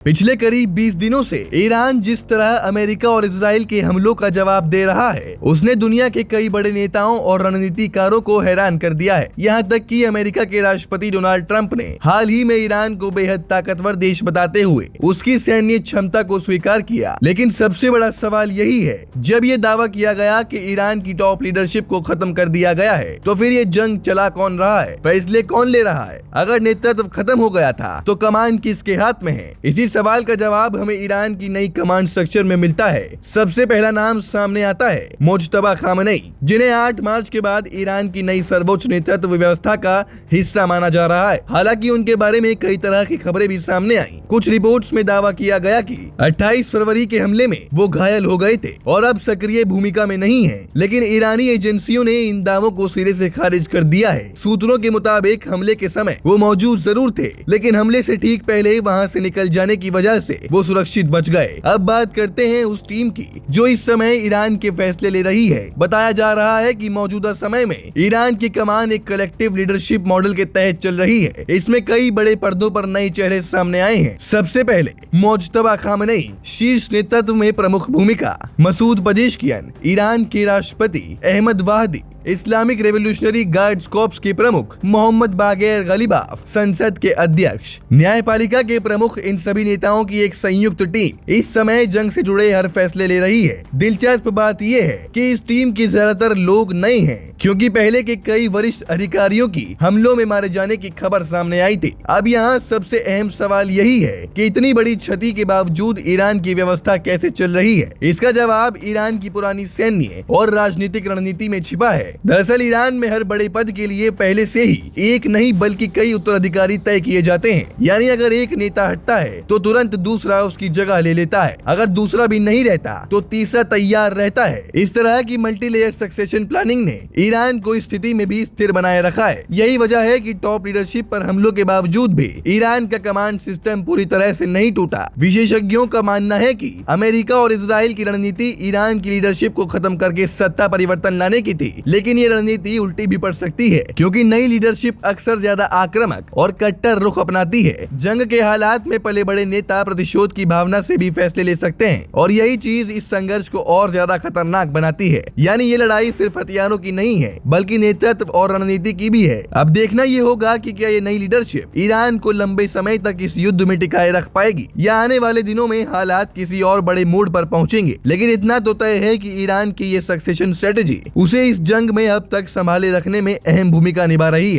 पिछले करीब 20 दिनों से ईरान जिस तरह अमेरिका और इजराइल के हमलों का जवाब दे रहा है, उसने दुनिया के कई बड़े नेताओं और रणनीतिकारों को हैरान कर दिया है। यहाँ तक कि अमेरिका के राष्ट्रपति डोनाल्ड ट्रंप ने हाल ही में ईरान को बेहद ताकतवर देश बताते हुए उसकी सैन्य क्षमता को स्वीकार किया। लेकिन सबसे बड़ा सवाल यही है, जब ये दावा किया गया कि ईरान की टॉप लीडरशिप को खत्म कर दिया गया है, तो फिर ये जंग चला कौन रहा है, फैसले कौन ले रहा है? अगर नेतृत्व खत्म हो गया था तो कमान किसके हाथ में है? इसी सवाल का जवाब हमें ईरान की नई कमांड स्ट्रक्चर में मिलता है। सबसे पहला नाम सामने आता है मुज्तबा खामनेई, जिन्हें 8 मार्च के बाद ईरान की नई सर्वोच्च नेतृत्व व्यवस्था का हिस्सा माना जा रहा है। हालांकि उनके बारे में कई तरह की खबरें भी सामने आई। कुछ रिपोर्ट्स में दावा किया गया कि 28 फरवरी के हमले में वो घायल हो गए थे और अब सक्रिय भूमिका में नहीं है, लेकिन ईरानी एजेंसियों ने इन दावों को सिरे से खारिज कर दिया है। सूत्रों के मुताबिक हमले के समय वो मौजूद जरूर थे, लेकिन हमले से ठीक पहले वहाँ से निकल जाने की वजह से वो सुरक्षित बच गए। अब बात करते हैं उस टीम की जो इस समय ईरान के फैसले ले रही है। बताया जा रहा है कि मौजूदा समय में ईरान की कमान एक कलेक्टिव लीडरशिप मॉडल के तहत चल रही है। इसमें कई बड़े पर्दों पर नए चेहरे सामने आए हैं। सबसे पहले मुज्तबा खामनेई शीर्ष नेतृत्व में प्रमुख भूमिका, मसूद पजेश्कियान ईरान के राष्ट्रपति, Ahmad Vahidi Islamic Revolutionary Guards Corps के प्रमुख, मोहम्मद बागेर गलीबाफ संसद के अध्यक्ष, न्यायपालिका के प्रमुख, इन सभी नेताओं की एक संयुक्त टीम इस समय जंग से जुड़े हर फैसले ले रही है। दिलचस्प बात यह है कि इस टीम के ज्यादातर लोग नए हैं, क्योंकि पहले के कई वरिष्ठ अधिकारियों की हमलों में मारे जाने की खबर सामने आई थी। अब यहाँ सबसे अहम सवाल यही है कि इतनी बड़ी क्षति के बावजूद ईरान की व्यवस्था कैसे चल रही है। इसका जवाब ईरान की पुरानी सैन्य और राजनीतिक रणनीति में छिपा है। दरअसल ईरान में हर बड़े पद के लिए पहले से ही एक नहीं बल्कि कई उत्तराधिकारी तय किए जाते हैं। यानी अगर एक नेता हटता है तो तुरंत दूसरा उसकी जगह ले लेता है। अगर दूसरा भी नहीं रहता तो तीसरा तैयार रहता है। इस तरह की मल्टीलेयर सक्सेशन प्लानिंग ने ईरान को इस स्थिति में भी स्थिर बनाए रखा है। यही वजह है कि टॉप लीडरशिप पर हमलों के बावजूद भी ईरान का कमांड सिस्टम पूरी तरह से नहीं टूटा। विशेषज्ञों का मानना है कि अमेरिका और इजराइल की रणनीति ईरान की लीडरशिप को खत्म करके सत्ता परिवर्तन लाने की थी, लेकिन ये रणनीति उल्टी भी पड़ सकती है, क्योंकि नई लीडरशिप अक्सर ज्यादा आक्रामक और कट्टर रुख अपनाती है। जंग के हालात में पले बड़े नेता प्रतिशोध की भावना से भी फैसले ले सकते हैं, और यही चीज इस संघर्ष को और ज्यादा खतरनाक बनाती है। यानी ये लड़ाई सिर्फ हथियारों की नहीं है, बल्कि नेतृत्व और रणनीति की भी है। अब देखना ये होगा कि क्या ये नई लीडरशिप ईरान को लंबे समय तक इस युद्ध में टिकाए रख पाएगी, या आने वाले दिनों में हालात किसी और बड़े मोड़ पर पहुंचेंगे। लेकिन इतना तो तय है कि ईरान की ये सक्सेशन स्ट्रेटेजी उसे इस जंग में अब तक संभाले रखने में अहम भूमिका निभा रही है।